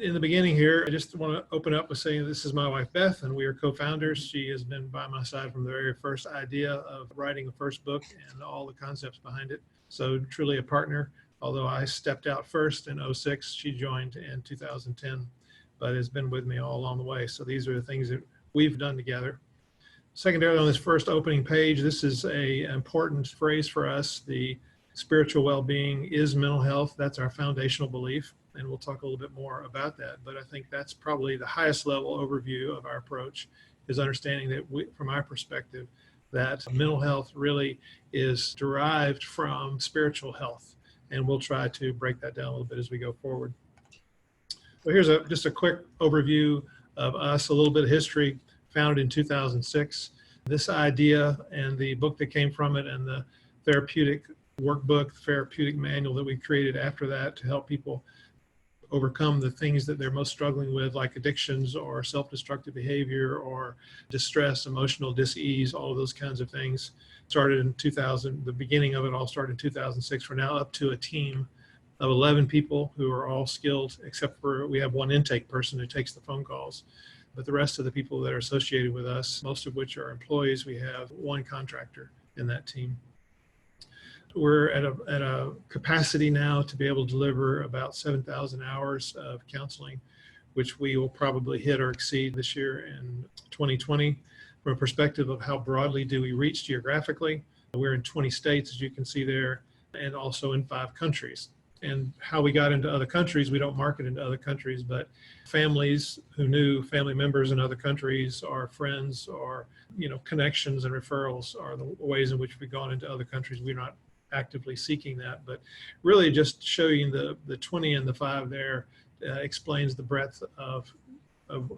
In the beginning here, I just want to open up with saying this is my wife, Beth, and we are co-founders. She has been by my side from the very first idea of writing the first book and all the concepts behind it. So truly a partner. Although I stepped out first in '06, she joined in 2010, but has been with me all along the way. So these are the things that we've done together. Secondarily, on this first opening page, this is an important phrase for us. The spiritual well-being is mental health. That's our foundational belief, and we'll talk a little bit more about that. But I think that's probably the highest level overview of our approach, is understanding that from our perspective, that mental health really is derived from spiritual health. And we'll try to break that down a little bit as we go forward. So here's just a quick overview of us, a little bit of history. Founded in 2006. This idea and the book that came from it and the therapeutic workbook, therapeutic manual that we created after that to help people overcome the things that they're most struggling with, like addictions or self-destructive behavior or distress, emotional dis-ease, all of those kinds of things. Started in 2000, the beginning of it all started in 2006. We're now up to a team of 11 people who are all skilled, except for we have one intake person who takes the phone calls. But the rest of the people that are associated with us, most of which are employees, we have one contractor in that team. We're at a capacity now to be able to deliver about 7,000 hours of counseling, which we will probably hit or exceed this year in 2020. From a perspective of how broadly do we reach geographically, we're in 20 states, as you can see there, and also in 5 countries. And how we got into other countries, we don't market into other countries, but families who knew family members in other countries, or friends, or connections and referrals are the ways in which we've gone into other countries. We're not actively seeking that, but really just showing the 20 and the 5 there explains the breadth of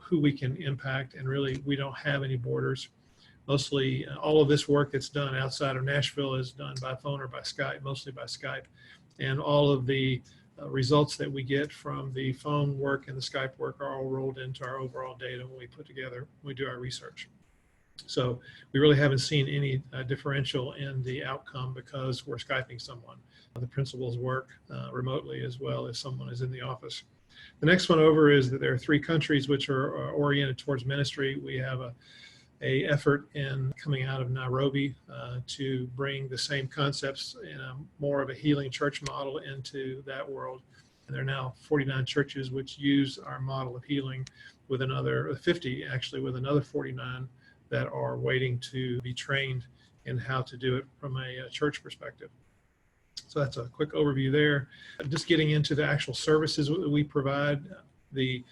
who we can impact. And really, we don't have any borders. Mostly all of this work that's done outside of Nashville is done by phone or by Skype, mostly by Skype. And all of the results that we get from the phone work and the Skype work are all rolled into our overall data when we put together, when we do our research. So we really haven't seen any differential in the outcome because we're Skyping someone. The principals work remotely as well as someone is in the office. The next one over is that there are 3 countries which are oriented towards ministry. We have a effort in coming out of Nairobi to bring the same concepts in more of a healing church model into that world. And there are now 49 churches which use our model of healing, with another 50 actually, with another 49 that are waiting to be trained in how to do it from a church perspective. So that's a quick overview there. Just getting into the actual services that we provide. The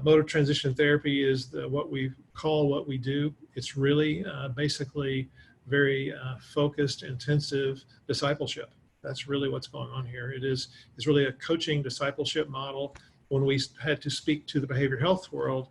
motor transition therapy is what we call what we do. It's really basically very focused, intensive discipleship. That's really what's going on here. It's really a coaching discipleship model. When we had to speak to the behavioral health world,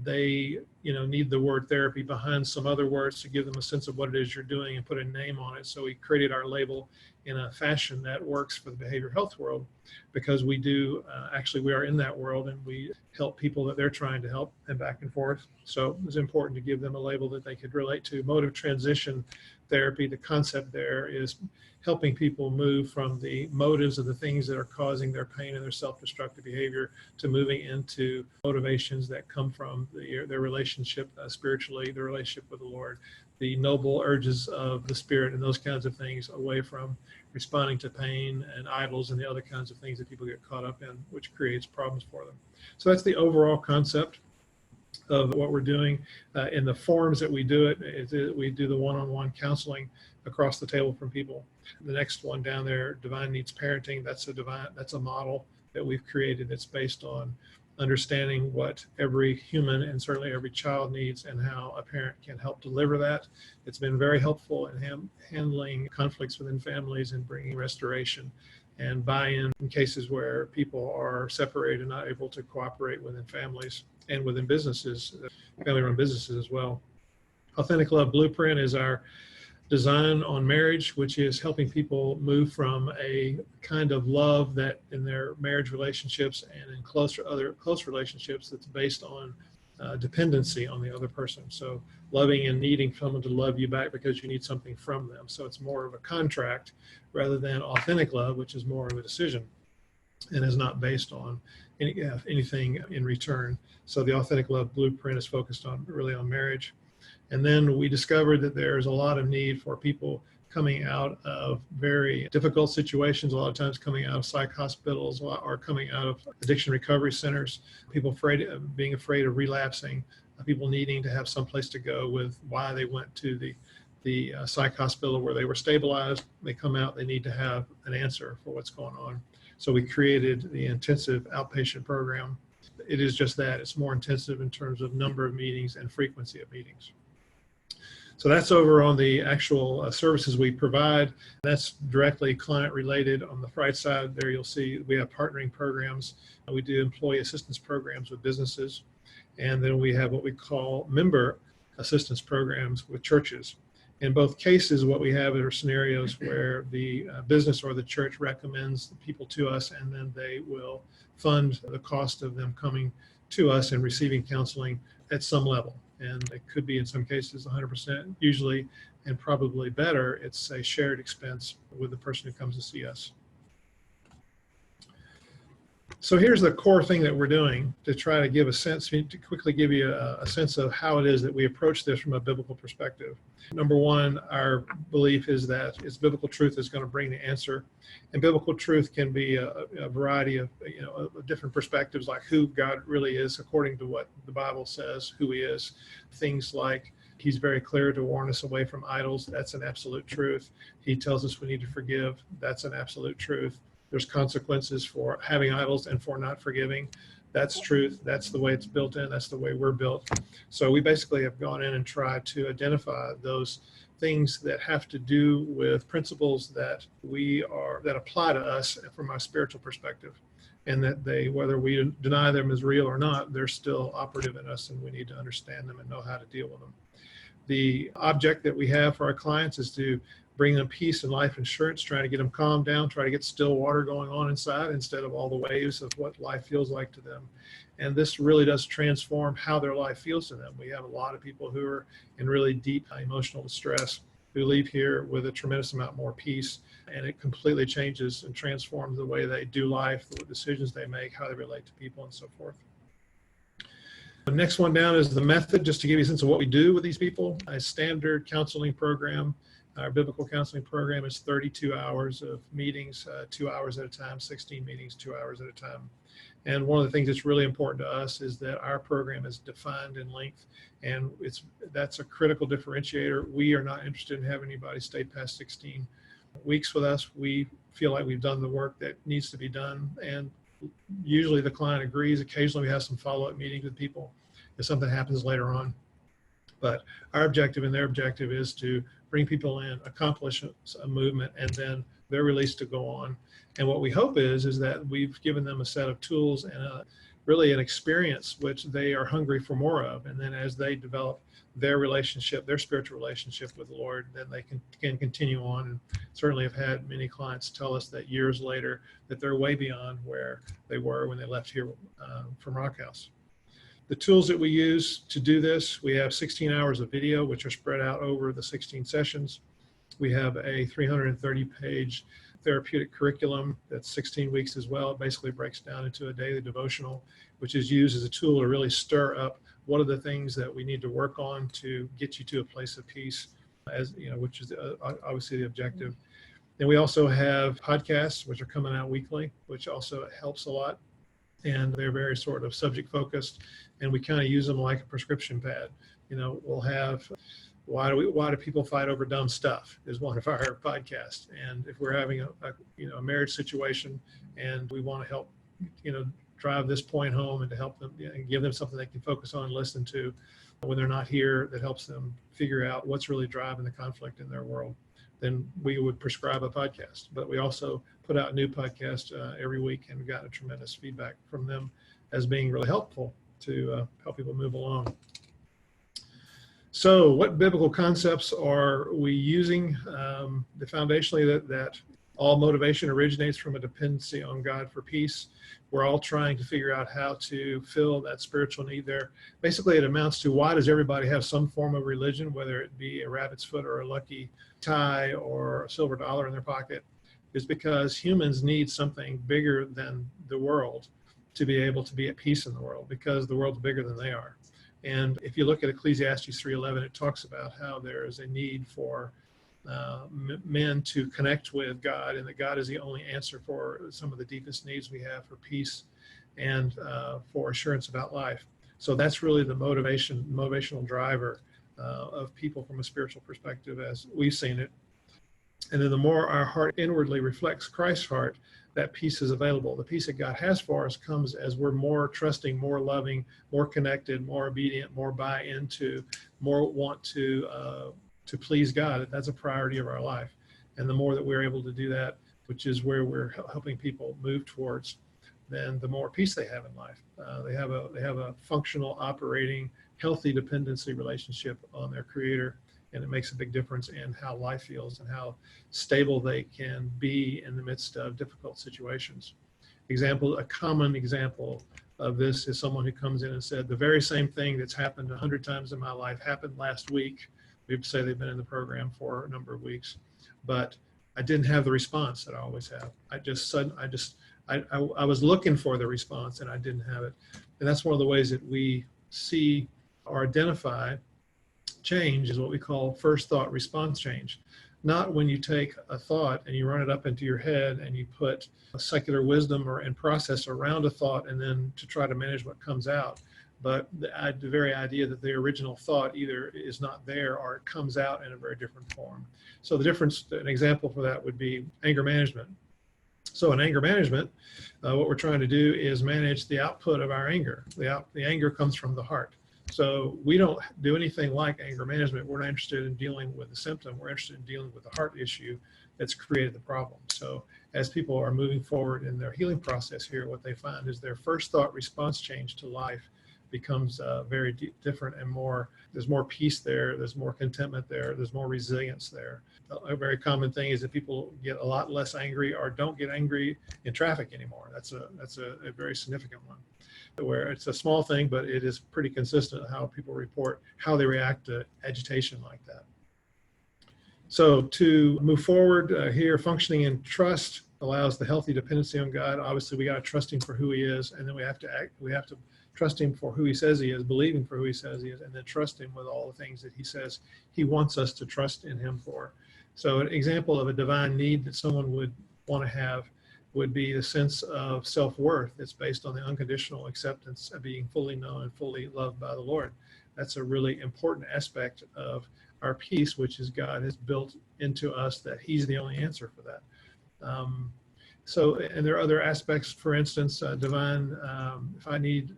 they need the word therapy behind some other words to give them a sense of what it is you're doing and put a name on it. So we created our label in a fashion that works for the behavioral health world, because we do actually, we are in that world and we help people that they're trying to help, and back and forth. So it was important to give them a label that they could relate to. Motive transition therapy, the concept there is helping people move from the motives of the things that are causing their pain and their self-destructive behavior to moving into motivations that come from their relationship spiritually, the relationship with the Lord, the noble urges of the spirit, and those kinds of things, away from responding to pain and idols and the other kinds of things that people get caught up in, which creates problems for them. So that's the overall concept of what we're doing. In the forms that we do it, we do the one-on-one counseling across the table from people. The next one down there, Divine Needs Parenting, that's a model that we've created that's based on understanding what every human and certainly every child needs and how a parent can help deliver that. It's been very helpful in handling conflicts within families and bringing restoration and buy-in in cases where people are separated and not able to cooperate within families and within businesses, family-run businesses as well. Authentic Love Blueprint is our design on marriage, which is helping people move from a kind of love that in their marriage relationships and in close relationships that's based on dependency on the other person. So loving and needing someone to love you back because you need something from them. So it's more of a contract rather than authentic love, which is more of a decision. and is not based on anything in return. So the Authentic Love Blueprint is focused on really on marriage. And then we discovered that there's a lot of need for people coming out of very difficult situations, a lot of times coming out of psych hospitals or coming out of addiction recovery centers, people being afraid of relapsing, people needing to have some place to go with why they went to the psych hospital where they were stabilized. They come out, they need to have an answer for what's going on. So we created the intensive outpatient program. It is just that, it's more intensive in terms of number of meetings and frequency of meetings. So that's over on the actual services we provide. That's directly client related. On the right side there, you'll see we have partnering programs. We do employee assistance programs with businesses. And then we have what we call member assistance programs with churches. In both cases, what we have are scenarios where the business or the church recommends people to us, and then they will fund the cost of them coming to us and receiving counseling at some level. And it could be in some cases 100%, usually, and probably better, it's a shared expense with the person who comes to see us. So here's the core thing that we're doing to try to give a sense, to quickly give you a sense of how it is that we approach this from a biblical perspective. Number one, our belief is that it's biblical truth is going to bring the answer. And biblical truth can be a variety of, of different perspectives, like who God really is according to what the Bible says, who he is. Things like he's very clear to warn us away from idols. That's an absolute truth. He tells us we need to forgive. That's an absolute truth. There's consequences for having idols and for not forgiving. That's truth. That's the way it's built in. That's the way we're built. So we basically have gone in and tried to identify those things that have to do with principles that apply to us from a spiritual perspective, and that whether we deny them as real or not, they're still operative in us, and we need to understand them and know how to deal with them. The object that we have for our clients is to bring them peace and life insurance, trying to get them calmed down, try to get still water going on inside instead of all the waves of what life feels like to them. And this really does transform how their life feels to them. We have a lot of people who are in really deep emotional distress who leave here with a tremendous amount more peace, and it completely changes and transforms the way they do life, the decisions they make, how they relate to people, and so forth. The next one down is the method, just to give you a sense of what we do with these people. A standard counseling program. Our biblical counseling program is 32 hours of meetings, 2 hours at a time, 16 meetings, 2 hours at a time. And one of the things that's really important to us is that our program is defined in length, and that's a critical differentiator. We are not interested in having anybody stay past 16 weeks with us. We feel like we've done the work that needs to be done, and usually the client agrees. Occasionally we have some follow-up meetings with people if something happens later on. But our objective and their objective is to bring people in, accomplish a movement, and then they're released to go on. And what we hope is that we've given them a set of tools and really an experience which they are hungry for more of. And then as they develop their relationship, their spiritual relationship with the Lord, then they can continue on. And certainly have had many clients tell us that years later that they're way beyond where they were when they left here from Rock House. The tools that we use to do this, we have 16 hours of video, which are spread out over the 16 sessions. We have a 330-page therapeutic curriculum that's 16 weeks as well. It basically breaks down into a daily devotional, which is used as a tool to really stir up what are the things that we need to work on to get you to a place of peace, which is obviously the objective. Then we also have podcasts, which are coming out weekly, which also helps a lot. And they're very sort of subject focused, and we kind of use them like a prescription pad. We'll have why do people fight over dumb stuff is one of our podcasts. And if we're having a marriage situation and we want to help drive this point home and to help them and give them something they can focus on and listen to when they're not here, that helps them figure out what's really driving the conflict in their world, then we would prescribe a podcast. But we also put out new podcasts every week, and we've gotten tremendous feedback from them as being really helpful to help people move along. So what biblical concepts are we using? Foundationally, that all motivation originates from a dependency on God for peace. We're all trying to figure out how to fill that spiritual need there. Basically, it amounts to, why does everybody have some form of religion, whether it be a rabbit's foot or a lucky tie or a silver dollar in their pocket? is because humans need something bigger than the world to be able to be at peace in the world, because the world's bigger than they are. And if you look at Ecclesiastes 3:11, it talks about how there is a need for men to connect with God, and that God is the only answer for some of the deepest needs we have for peace and for assurance about life. So that's really the motivational driver of people from a spiritual perspective as we've seen it. And then the more our heart inwardly reflects Christ's heart, that peace is available. The peace that God has for us comes as we're more trusting, more loving, more connected, more obedient, more buy into, more want to please God. That's a priority of our life. And the more that we're able to do that, which is where we're helping people move towards, then the more peace they have in life. They have a functional, operating, healthy dependency relationship on their Creator, and it makes a big difference in how life feels and how stable they can be in the midst of difficult situations. A common example of this is someone who comes in and said, the very same thing that's happened 100 times in my life happened last week. We'd say they've been in the program for a number of weeks, but I didn't have the response that I always have. I was looking for the response and I didn't have it. And that's one of the ways that we see or identify change, is what we call first thought response change. Not when you take a thought and you run it up into your head and you put a secular wisdom and process around a thought and then to try to manage what comes out, but the very idea that the original thought either is not there or it comes out in a very different form. So an example for that would be anger management. So in anger management, what we're trying to do is manage the output of our anger. The anger comes from the heart. So we don't do anything like anger management. We're not interested in dealing with the symptom. We're interested in dealing with the heart issue that's created the problem. So as people are moving forward in their healing process here, what they find is their first thought response change to life becomes very different and there's more peace there, there's more contentment there, there's more resilience there. A very common thing is that people get a lot less angry or don't get angry in traffic anymore. That's a very significant one, where it's a small thing, but it is pretty consistent how people report how they react to agitation like that. So to move forward here, functioning in trust allows the healthy dependency on God. Obviously, we got to trust Him for who He is, and then we have to trust Him for who He says He is, believing for who He says He is, and then trust Him with all the things that He says He wants us to trust in Him for. So an example of a divine need that someone would want to have would be the sense of self-worth that's based on the unconditional acceptance of being fully known and fully loved by the Lord. That's a really important aspect of our peace, which is God has built into us, that He's the only answer for that. And there are other aspects, for instance, divine, if I need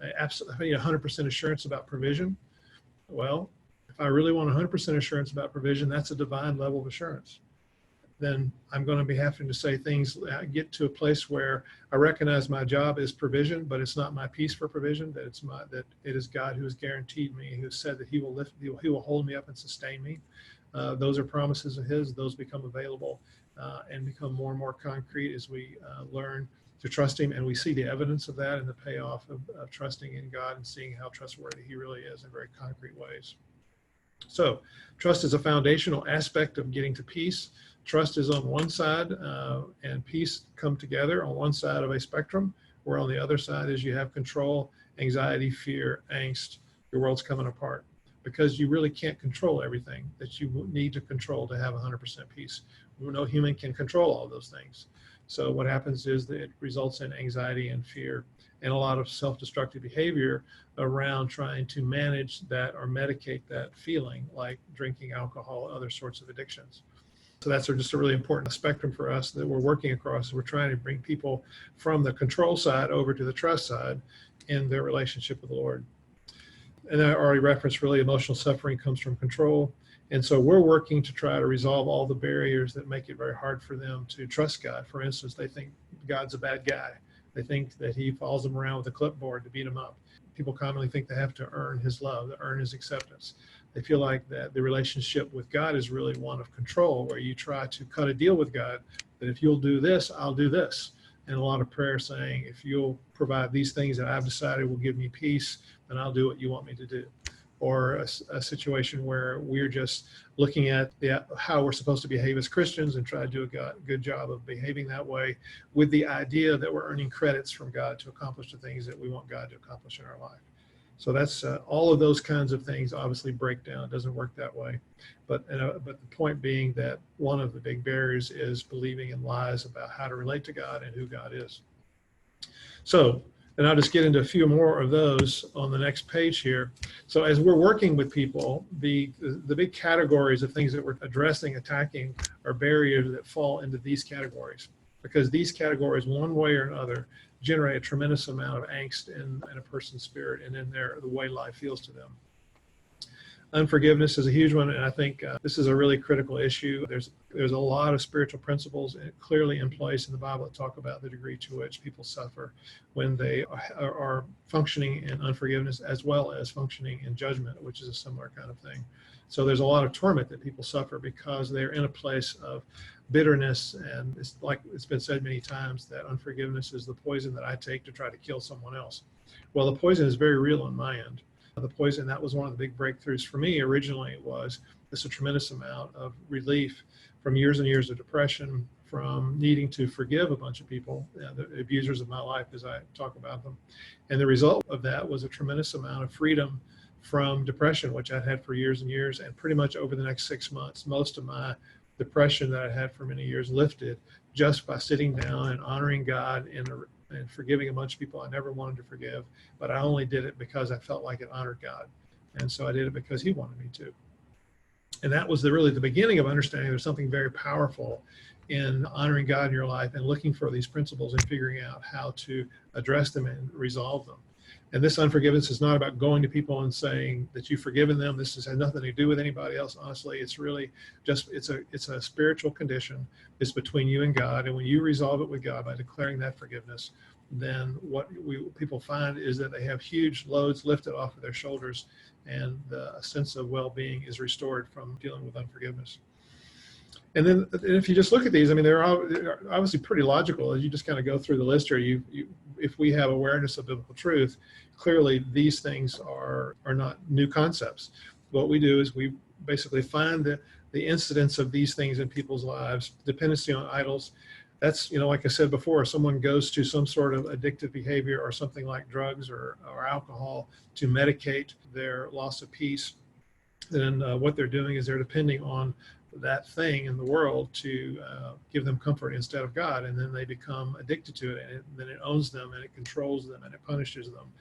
100% assurance about provision, well, if I really want 100% assurance about provision, that's a divine level of assurance. Then I'm going to be having to say things, get to a place where I recognize my job is provision, but it's not my peace for provision, that it is God who has guaranteed me, who has said that He will hold me up and sustain me. Those are promises of His. Those become available and become more and more concrete as we learn to trust Him, and we see the evidence of that in the payoff of trusting in God and seeing how trustworthy He really is in very concrete ways. So trust is a foundational aspect of getting to peace. Trust is on one side, and peace come together on one side of a spectrum, where on the other side is you have control, anxiety, fear, angst. Your world's coming apart because you really can't control everything that you need to control to have 100% peace. No human can control all those things. So what happens is that it results in anxiety and fear and a lot of self-destructive behavior around trying to manage that or medicate that feeling, like drinking alcohol, other sorts of addictions. So that's just a really important spectrum for us that we're working across. We're trying to bring people from the control side over to the trust side in their relationship with the Lord. And I already referenced, really, emotional suffering comes from control. And so we're working to try to resolve all the barriers that make it very hard for them to trust God. For instance, they think God's a bad guy. They think that He follows them around with a clipboard to beat them up. People commonly think they have to earn His love, to earn His acceptance. They feel like that the relationship with God is really one of control, where you try to cut a deal with God, that if you'll do this, I'll do this. And a lot of prayer saying, if you'll provide these things that I've decided will give me peace, then I'll do what you want me to do. or a situation where we're just looking at how we're supposed to behave as Christians and try to do a good job of behaving that way with the idea that we're earning credits from God to accomplish the things that we want God to accomplish in our life. So that's all of those kinds of things obviously break down. It doesn't work that way. But the point being that one of the big barriers is believing in lies about how to relate to God and who God is. So, and I'll just get into a few more of those on the next page here. So as we're working with people, the big categories of things that we're addressing, attacking, are barriers that fall into these categories, because these categories, one way or another, generate a tremendous amount of angst in a person's spirit and in the way life feels to them. Unforgiveness is a huge one, and I think this is a really critical issue. There's a lot of spiritual principles clearly in place in the Bible that talk about the degree to which people suffer when they are functioning in unforgiveness, as well as functioning in judgment, which is a similar kind of thing. So there's a lot of torment that people suffer because they're in a place of bitterness, and it's like it's been said many times that unforgiveness is the poison that I take to try to kill someone else. Well, the poison is very real on my end. The poison, that was one of the big breakthroughs for me originally, was this a tremendous amount of relief from years and years of depression, from needing to forgive a bunch of people, the abusers of my life as I talk about them. And the result of that was a tremendous amount of freedom from depression, which I'd had for years and years. And pretty much over the next 6 months, most of my depression that I had for many years lifted just by sitting down and honoring God and forgiving a bunch of people I never wanted to forgive, but I only did it because I felt like it honored God. And so I did it because he wanted me to. And that was really the beginning of understanding there's something very powerful in honoring God in your life and looking for these principles and figuring out how to address them and resolve them. And this unforgiveness is not about going to people and saying that you've forgiven them. This has nothing to do with anybody else. Honestly, it's really just, it's a spiritual condition. It's between you and God. And when you resolve it with God by declaring that forgiveness, then what people find is that they have huge loads lifted off of their shoulders, and the sense of well-being is restored from dealing with unforgiveness. And then if you just look at these, I mean, they're obviously pretty logical. As you just kind of go through the list here, if we have awareness of biblical truth, clearly these things are not new concepts. What we do is we basically find the incidence of these things in people's lives, dependency on idols. That's, like I said before, if someone goes to some sort of addictive behavior or something like drugs or alcohol to medicate their loss of peace, then what they're doing is they're depending on that thing in the world to give them comfort instead of God, and then they become addicted to it, and then it owns them and it controls them and it punishes them.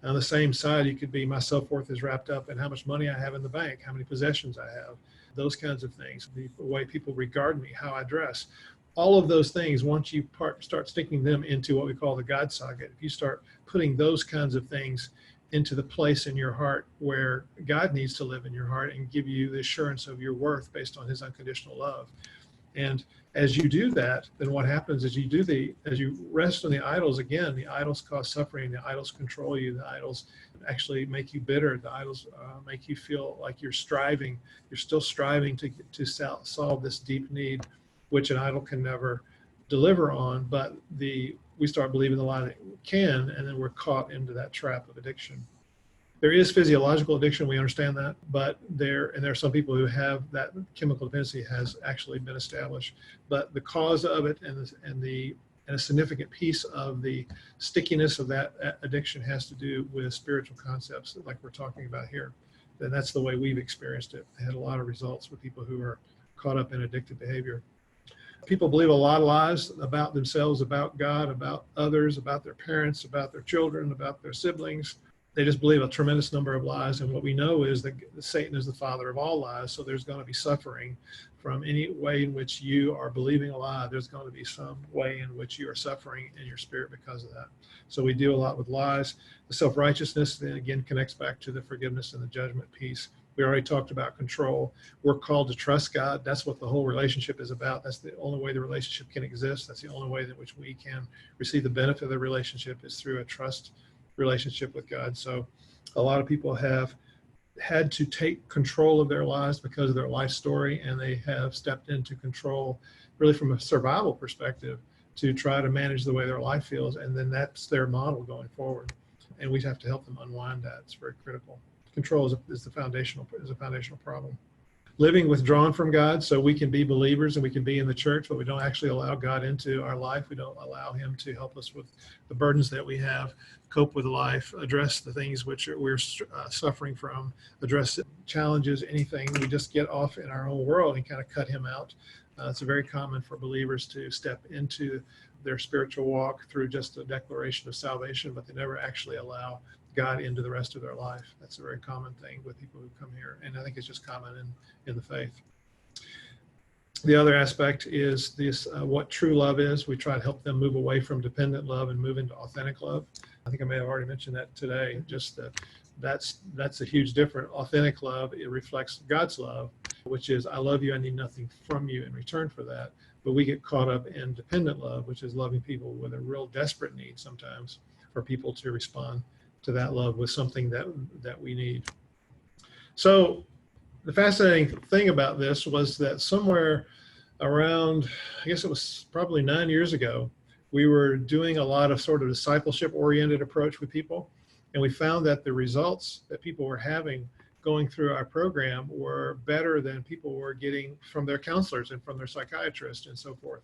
On the same side, you could be, my self-worth is wrapped up in how much money I have in the bank, how many possessions I have, those kinds of things, the way people regard me, how I dress. All of those things, once you start sticking them into what we call the God socket, if you start putting those kinds of things into the place in your heart where God needs to live in your heart and give you the assurance of your worth based on his unconditional love. And as you do that, then what happens is as you rest on the idols, again, the idols cause suffering, the idols control you, the idols actually make you bitter, the idols make you feel like you're still striving to solve this deep need, which an idol can never deliver on, but we start believing the lie that we can, and then we're caught into that trap of addiction. There is physiological addiction, we understand that, but there are some people who have that chemical dependency has actually been established. But the cause of it and a significant piece of the stickiness of that addiction has to do with spiritual concepts like we're talking about here. And that's the way we've experienced it. I had a lot of results with people who are caught up in addictive behavior. People believe a lot of lies about themselves, about God, about others, about their parents, about their children, about their siblings. They just believe a tremendous number of lies. And what we know is that Satan is the father of all lies. So there's going to be suffering from any way in which you are believing a lie. There's going to be some way in which you are suffering in your spirit because of that. So we deal a lot with lies. The self-righteousness then again connects back to the forgiveness and the judgment piece. We already talked about control. We're called to trust God. That's what the whole relationship is about. That's the only way the relationship can exist. That's the only way in which we can receive the benefit of the relationship is through a trust relationship with God. So a lot of people have had to take control of their lives because of their life story, and they have stepped into control really from a survival perspective to try to manage the way their life feels, and then that's their model going forward. And we have to help them unwind that. It's very critical. control is a foundational problem. Living withdrawn from God, so we can be believers and we can be in the church, but we don't actually allow God into our life. We don't allow him to help us with the burdens that we have, cope with life, address the things which we're suffering from, address challenges, anything. We just get off in our own world and kind of cut him out. It's very common for believers to step into their spiritual walk through just a declaration of salvation, but they never actually allow God into the rest of their life. That's a very common thing with people who come here, and I think it's just common in the faith. The other aspect is this: what true love is. We try to help them move away from dependent love and move into authentic love. I think I may have already mentioned that today. Just that's a huge difference. Authentic love, it reflects God's love, which is, I love you, I need nothing from you in return for that. But we get caught up in dependent love, which is loving people with a real desperate need sometimes for people to respond to that love with something that we need. So the fascinating thing about this was that somewhere around, I guess it was probably 9 years ago, we were doing a lot of sort of discipleship-oriented approach with people, and we found that the results that people were having going through our program were better than people were getting from their counselors and from their psychiatrists and so forth.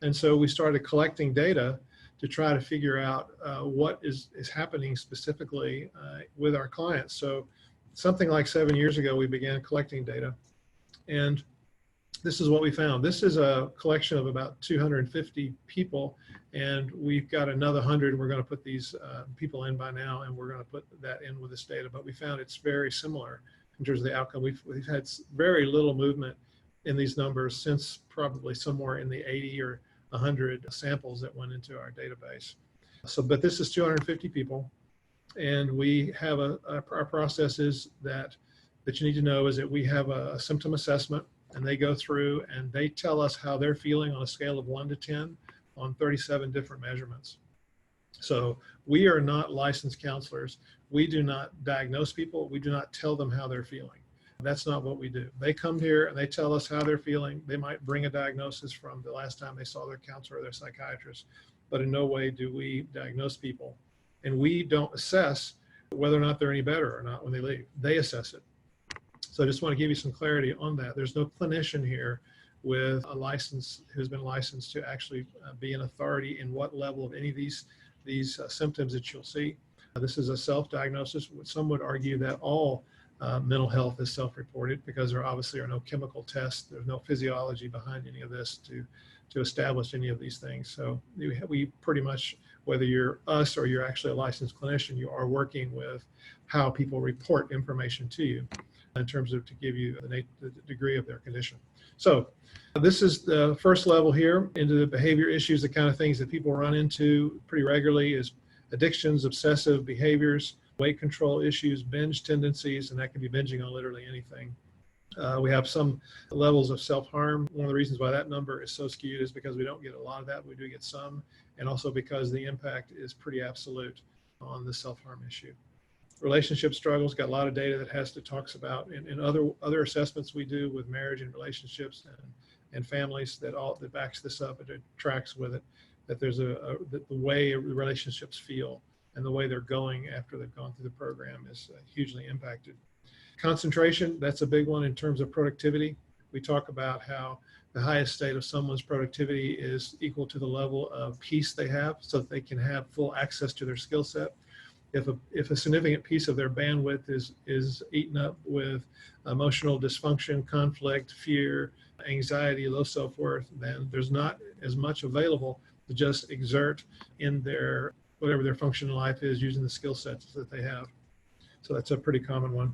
And so we started collecting data to try to figure out what is happening specifically with our clients. So something like 7 years ago, we began collecting data, and this is what we found. This is a collection of about 250 people, and we've got another 100. We're going to put these people in by now, and we're going to put that in with this data. But we found it's very similar in terms of the outcome. We've had very little movement in these numbers since probably somewhere in the 80 or 100 samples that went into our database. So, but this is 250 people, and we have our processes that you need to know is that we have a symptom assessment, and they go through and they tell us how they're feeling on a scale of 1 to 10 on 37 different measurements. So we are not licensed counselors. We do not diagnose people. We do not tell them how they're feeling. That's not what we do. They come here and they tell us how they're feeling. They might bring a diagnosis from the last time they saw their counselor or their psychiatrist, but in no way do we diagnose people. And we don't assess whether or not they're any better or not when they leave. They assess it. So I just want to give you some clarity on that. There's no clinician here with a license who's been licensed to actually be an authority in what level of any of these symptoms that you'll see. This is a self-diagnosis. Some would argue that all mental health is self-reported because there obviously are no chemical tests. There's no physiology behind any of this to establish any of these things. So we pretty much, whether you're us or you're actually a licensed clinician, you are working with how people report information to you in terms of to give you the degree of their condition. So this is the first level here into the behavior issues, the kind of things that people run into pretty regularly is addictions, obsessive behaviors, weight control issues, binge tendencies, and that can be binging on literally anything. We have some levels of self-harm. One of the reasons why that number is so skewed is because we don't get a lot of that. We do get some, and also because the impact is pretty absolute on the self-harm issue. Relationship struggles, got a lot of data that talks about in other assessments we do with marriage and relationships and families that backs this up and it tracks with it, that there's that the way relationships feel and the way they're going after they've gone through the program is hugely impacted. Concentration, that's a big one in terms of productivity. We talk about how the highest state of someone's productivity is equal to the level of peace they have so that they can have full access to their skill set. If a significant piece of their bandwidth is eaten up with emotional dysfunction, conflict, fear, anxiety, low self-worth, then there's not as much available to just exert in their whatever their function in life is using the skill sets that they have. So that's a pretty common one.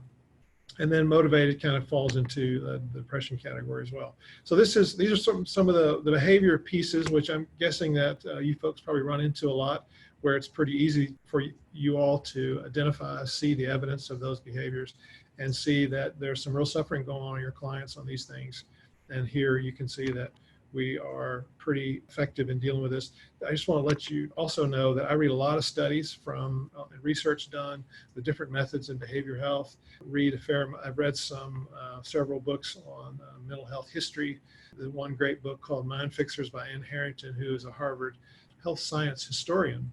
And then motivated kind of falls into the depression category as well. So these are some of the behavior pieces, which I'm guessing that you folks probably run into a lot, where it's pretty easy for you all to identify, see the evidence of those behaviors, and see that there's some real suffering going on in your clients on these things. And here you can see that we are pretty effective in dealing with this. I just want to let you also know that I read a lot of studies from research done with different methods in behavior health. I've read several books on mental health history. The one great book called Mind Fixers by Ann Harrington, who is a Harvard health science historian.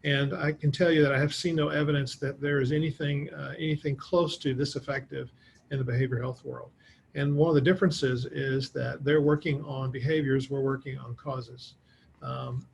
And I can tell you that I have seen no evidence that there is anything close to this effective in the behavioral health world. And one of the differences is that they're working on behaviors, we're working on causes.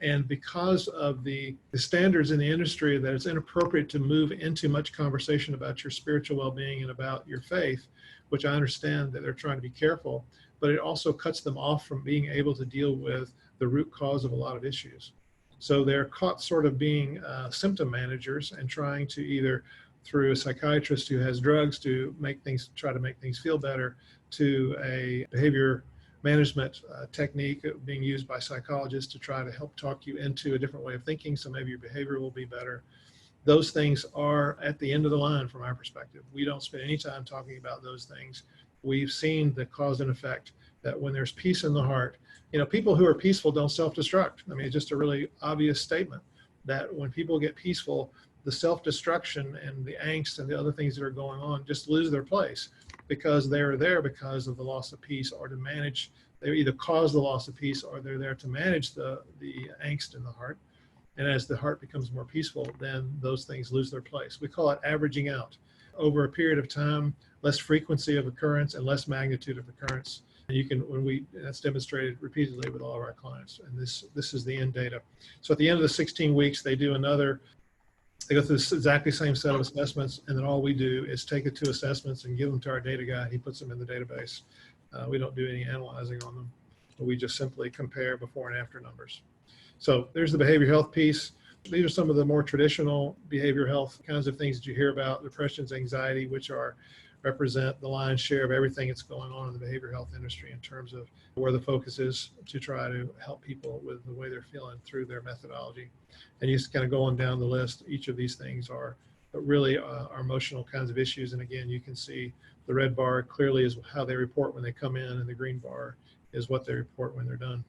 And because of the standards in the industry, that it's inappropriate to move into much conversation about your spiritual well-being and about your faith, which I understand that they're trying to be careful, but it also cuts them off from being able to deal with the root cause of a lot of issues. So they're caught sort of being symptom managers and trying to either through a psychiatrist who has drugs to try to make things feel better, to a behavior management technique being used by psychologists to try to help talk you into a different way of thinking, so maybe your behavior will be better. Those things are at the end of the line from our perspective. We don't spend any time talking about those things. We've seen the cause and effect that when there's peace in the heart, people who are peaceful don't self-destruct. I mean, it's just a really obvious statement that when people get peaceful, the self-destruction and the angst and the other things that are going on just lose their place, because they're there because of the loss of peace, or to manage, they either cause the loss of peace or they're there to manage the angst in the heart. And as the heart becomes more peaceful, then those things lose their place. We call it averaging out. Over a period of time, less frequency of occurrence and less magnitude of occurrence. And that's demonstrated repeatedly with all of our clients. And this is the end data. So at the end of the 16 weeks, they go through this exactly same set of assessments, and then all we do is take the 2 assessments and give them to our data guy. He puts them in the database. We don't do any analyzing on them, but we just simply compare before and after numbers. So there's the behavioral health piece. These are some of the more traditional behavioral health kinds of things that you hear about: depressions, anxiety, which represent the lion's share of everything that's going on in the behavioral health industry in terms of where the focus is to try to help people with the way they're feeling through their methodology. And you just kind of go on down the list. Each of these things are really are emotional kinds of issues. And again, you can see the red bar clearly is how they report when they come in, and the green bar is what they report when they're done.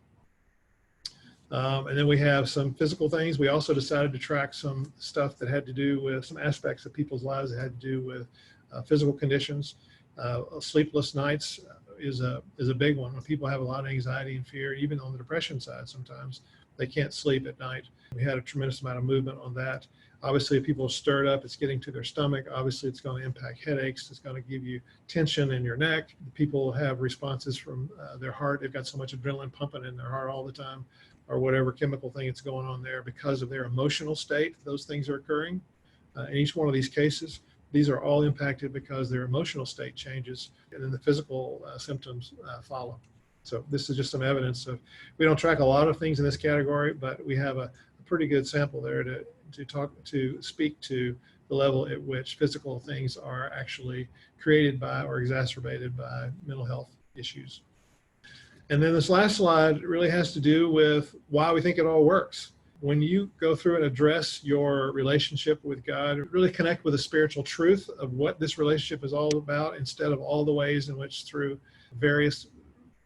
And then we have some physical things. We also decided to track some stuff that had to do with some aspects of people's lives that had to do with physical conditions. Sleepless nights is a big one. When people have a lot of anxiety and fear, even on the depression side, sometimes they can't sleep at night. We had a tremendous amount of movement on that. Obviously, if people are stirred up, it's getting to their stomach. Obviously, it's going to impact headaches. It's going to give you tension in your neck. People have responses from their heart. They've got so much adrenaline pumping in their heart all the time, or whatever chemical thing that's going on there because of their emotional state. Those things are occurring. In each one of these cases, these are all impacted because their emotional state changes, and then the physical symptoms follow. So this is just some evidence of, we don't track a lot of things in this category, but we have a pretty good sample there to speak to the level at which physical things are actually created by or exacerbated by mental health issues. And then this last slide really has to do with why we think it all works. When you go through and address your relationship with God, really connect with the spiritual truth of what this relationship is all about, instead of all the ways in which through various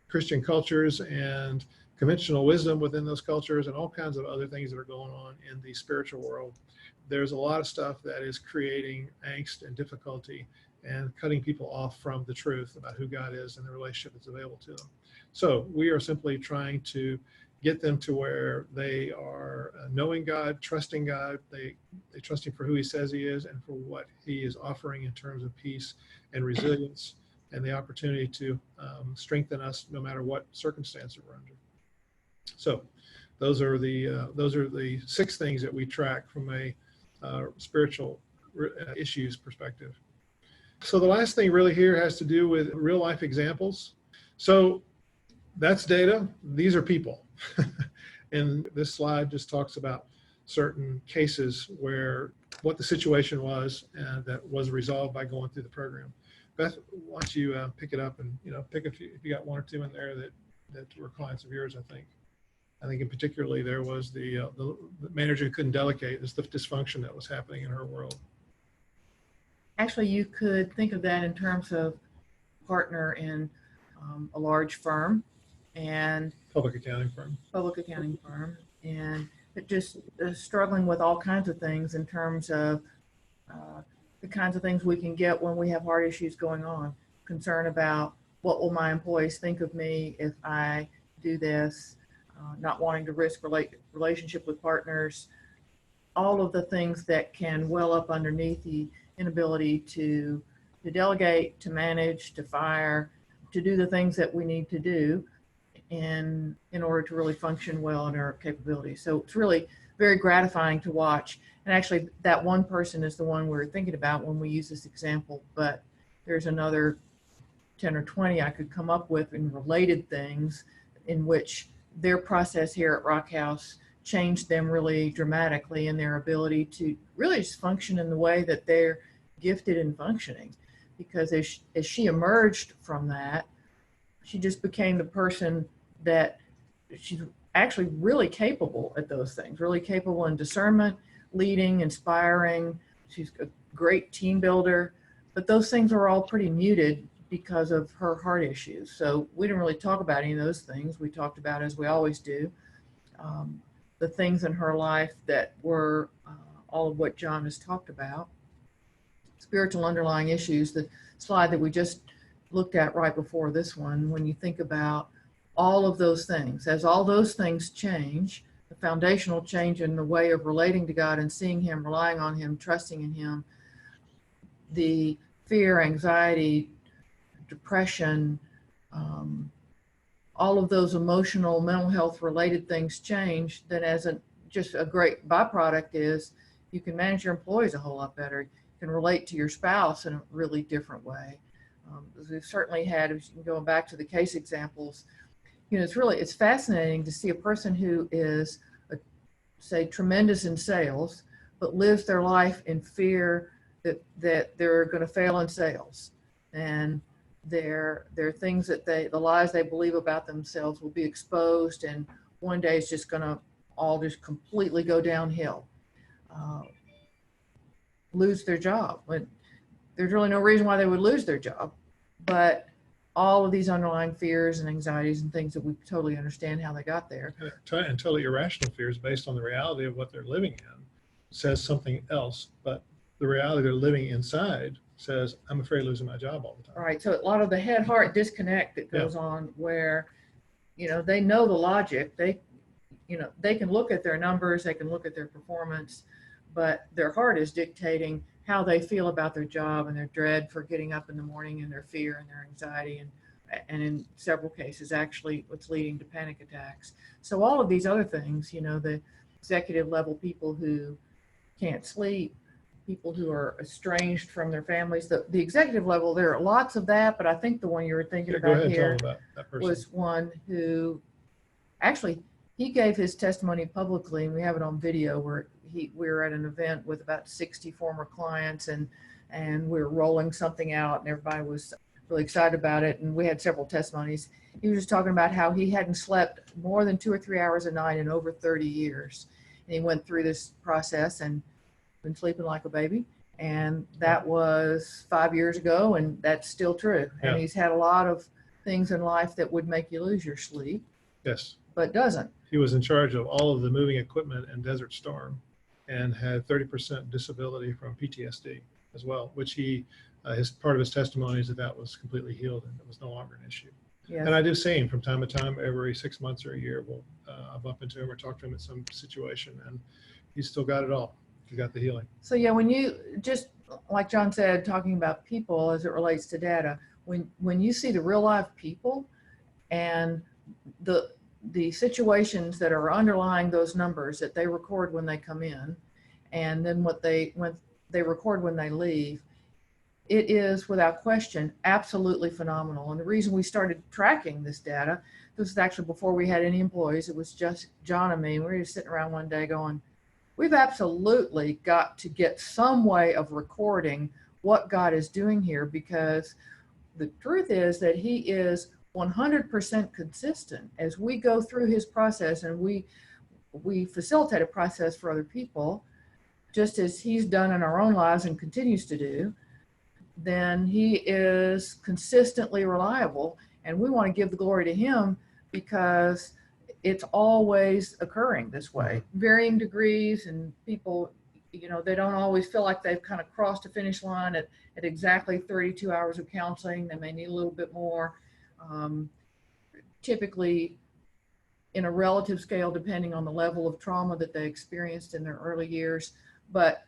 Christian cultures and conventional wisdom within those cultures and all kinds of other things that are going on in the spiritual world. There's a lot of stuff that is creating angst and difficulty and cutting people off from the truth about who God is and the relationship that's available to them. So we are simply trying to get them to where they are knowing God, trusting God. They trust Him for who He says He is and for what He is offering in terms of peace and resilience and the opportunity to strengthen us no matter what circumstance we're under. So those are the 6 things that we track from a spiritual issues perspective. So the last thing really here has to do with real life examples. So that's data. These are people. And this slide just talks about certain cases where what the situation was and that was resolved by going through the program. Beth, why don't you pick it up and pick a few, if you got 1 or 2 in there that were clients of yours. I think in particularly there was the manager who couldn't delegate. It's the dysfunction that was happening in her world. Actually, you could think of that in terms of partner in a large firm and Public accounting firm, and it just struggling with all kinds of things in terms of the kinds of things we can get when we have heart issues going on. Concern about what will my employees think of me if I do this, not wanting to risk relationship with partners, all of the things that can well up underneath the inability to delegate, to manage, to fire, to do the things that we need to do in order to really function well in our capabilities. So it's really very gratifying to watch. And actually, that one person is the one we're thinking about when we use this example, but there's another 10 or 20 I could come up with in related things in which their process here at Rock House changed them really dramatically in their ability to really just function in the way that they're gifted in functioning. Because as she emerged from that, she just became the person that she's actually really capable at those things, really capable in discernment, leading, inspiring. She's a great team builder, but those things are all pretty muted because of her heart issues. So we didn't really talk about any of those things. We talked about, as we always do, the things in her life that were all of what John has talked about. Spiritual underlying issues, the slide that we just looked at right before this one, when you think about all of those things, as all those things change, the foundational change in the way of relating to God and seeing Him, relying on Him, trusting in Him, the fear, anxiety, depression, all of those emotional, mental health related things change, then just a great byproduct is you can manage your employees a whole lot better. You can relate to your spouse in a really different way. We've certainly had, going back to the case examples, it's fascinating to see a person who is, say, tremendous in sales, but lives their life in fear that they're going to fail in sales. And there are things that the lies they believe about themselves will be exposed, and one day it's just going to all just completely go downhill. Lose their job. But there's really no reason why they would lose their job, but all of these underlying fears and anxieties and things that we totally understand how they got there. And totally irrational fears based on the reality of what they're living in says something else, but the reality they're living inside says, I'm afraid of losing my job all the time. All right. So a lot of the head-heart disconnect that goes on where, they know the logic. They can look at their numbers, they can look at their performance, but their heart is dictating how they feel about their job and their dread for getting up in the morning and their fear and their anxiety and in several cases, actually what's leading to panic attacks. So all of these other things, the executive level people who can't sleep, people who are estranged from their families, the executive level, there are lots of that, but I think the one you were thinking about here was one who actually, he gave his testimony publicly, and we have it on video, where we were at an event with about 60 former clients, and we were rolling something out, and everybody was really excited about it, and we had several testimonies. He was just talking about how he hadn't slept more than 2 or 3 hours a night in over 30 years. And he went through this process and been sleeping like a baby. And that was 5 years ago, and that's still true. And he's had a lot of things in life that would make you lose your sleep. Yes. But doesn't. He was in charge of all of the moving equipment in Desert Storm and had 30% disability from PTSD as well, which his part of his testimony is that was completely healed and it was no longer an issue. Yes. And I do see him from time to time, every 6 months or a year, I'll bump into him or talk to him in some situation, and he's still got it all. He got the healing. So yeah, when you just, like John said, talking about people as it relates to data, when you see the real live people and the situations that are underlying those numbers that they record when they come in, and then when they record when they leave, it is without question absolutely phenomenal. And the reason we started tracking this data, this was actually before we had any employees. It was just John and me. We were just sitting around one day going, we've absolutely got to get some way of recording what God is doing here, because the truth is that He is 100% consistent as we go through His process, and we facilitate a process for other people, just as He's done in our own lives and continues to do. Then He is consistently reliable, and we want to give the glory to Him because it's always occurring this way. Varying degrees, and people, they don't always feel like they've kind of crossed a finish line at exactly 32 hours of counseling. They may need a little bit more. Typically, in a relative scale, depending on the level of trauma that they experienced in their early years. But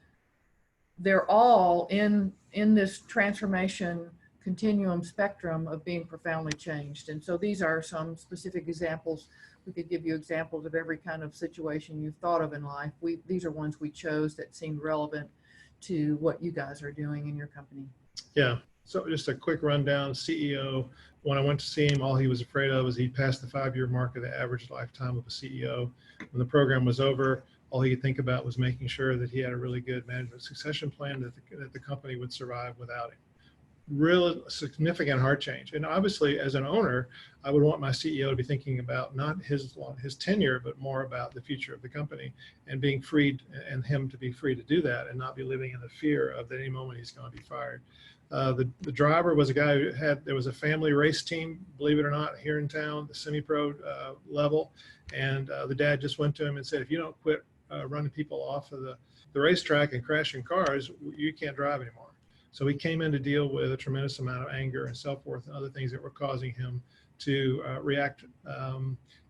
they're all in this transformation continuum spectrum of being profoundly changed. And so these are some specific examples. We could give you examples of every kind of situation you've thought of in life. These are ones we chose that seemed relevant to what you guys are doing in your company. Yeah. So just a quick rundown. CEO, when I went to see him, all he was afraid of was he passed the 5-year mark of the average lifetime of a CEO. When the program was over, all he could think about was making sure that he had a really good management succession plan that the company would survive without him. Real significant heart change. And obviously, as an owner, I would want my CEO to be thinking about not his tenure, but more about the future of the company and being freed, and him to be free to do that and not be living in the fear of that any moment he's going to be fired. The driver was a guy who there was a family race team, believe it or not, here in town, the semi-pro level. And the dad just went to him and said, if you don't quit running people off of the racetrack and crashing cars, you can't drive anymore. So he came in to deal with a tremendous amount of anger and self-worth and other things that were causing him to react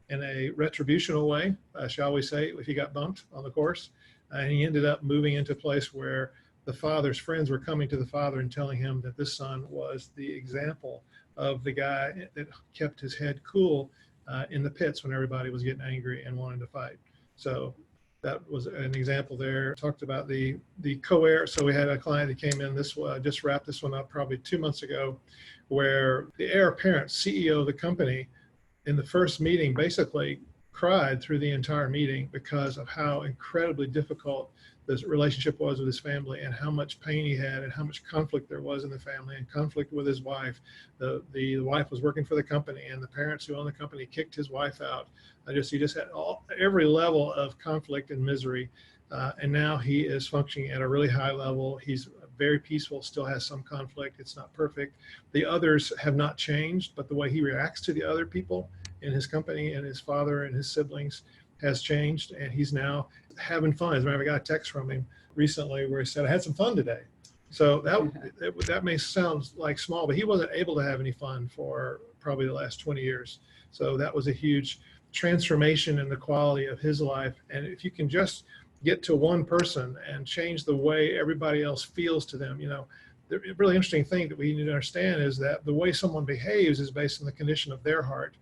in a retributional way, shall we say, if he got bumped on the course. And he ended up moving into a place where the father's friends were coming to the father and telling him that this son was the example of the guy that kept his head cool in the pits when everybody was getting angry and wanting to fight. So that was an example there. Talked about the co-heir. So we had a client that came in, just wrapped this one up probably 2 months ago, where the heir apparent CEO of the company in the first meeting basically cried through the entire meeting because of how incredibly difficult this relationship was with his family and how much pain he had and how much conflict there was in the family and conflict with his wife. The wife was working for the company, and the parents who owned the company kicked his wife out. He just had every level of conflict and misery. And now he is functioning at a really high level. He's very peaceful, still has some conflict. It's not perfect. The others have not changed, but the way he reacts to the other people in his company and his father and his siblings has changed, and he's now having fun. As a matter of fact, I got a text from him recently where he said, I had some fun today. So that may sound like small, but he wasn't able to have any fun for probably the last 20 years. So that was a huge transformation in the quality of his life. And if you can just get to one person and change the way everybody else feels to them, the really interesting thing that we need to understand is that the way someone behaves is based on the condition of their heart.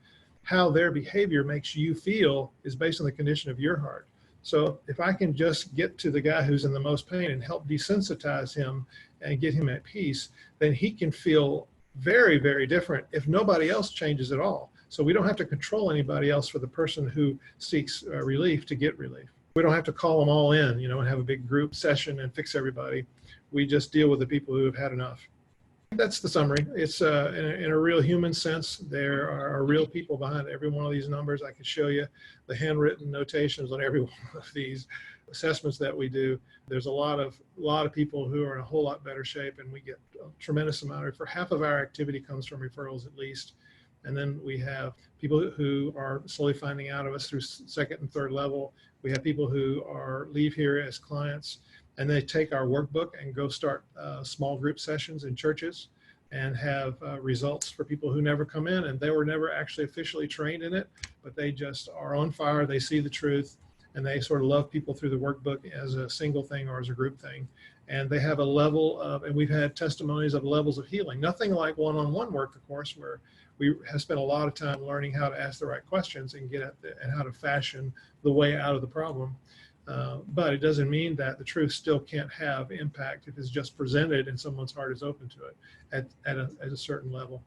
How their behavior makes you feel is based on the condition of your heart. So if I can just get to the guy who's in the most pain and help desensitize him and get him at peace, then he can feel very, very different if nobody else changes at all. So we don't have to control anybody else for the person who seeks relief to get relief. We don't have to call them all in, and have a big group session and fix everybody. We just deal with the people who have had enough. That's the summary. It's in a real human sense. There are real people behind every one of these numbers. I can show you the handwritten notations on every one of these assessments that we do. There's a lot of people who are in a whole lot better shape, and we get a tremendous amount. For half of our activity comes from referrals at least. And then we have people who are slowly finding out of us through second and third level. We have people who leave here as clients, and they take our workbook and go start small group sessions in churches and have results for people who never come in, and they were never actually officially trained in it, but they just are on fire. They see the truth, and they sort of love people through the workbook as a single thing or as a group thing. And they have a level of, and we've had testimonies of levels of healing. Nothing like one-on-one work, of course, where we have spent a lot of time learning how to ask the right questions and and how to fashion the way out of the problem. But it doesn't mean that the truth still can't have impact if it's just presented and someone's heart is open to it at a certain level.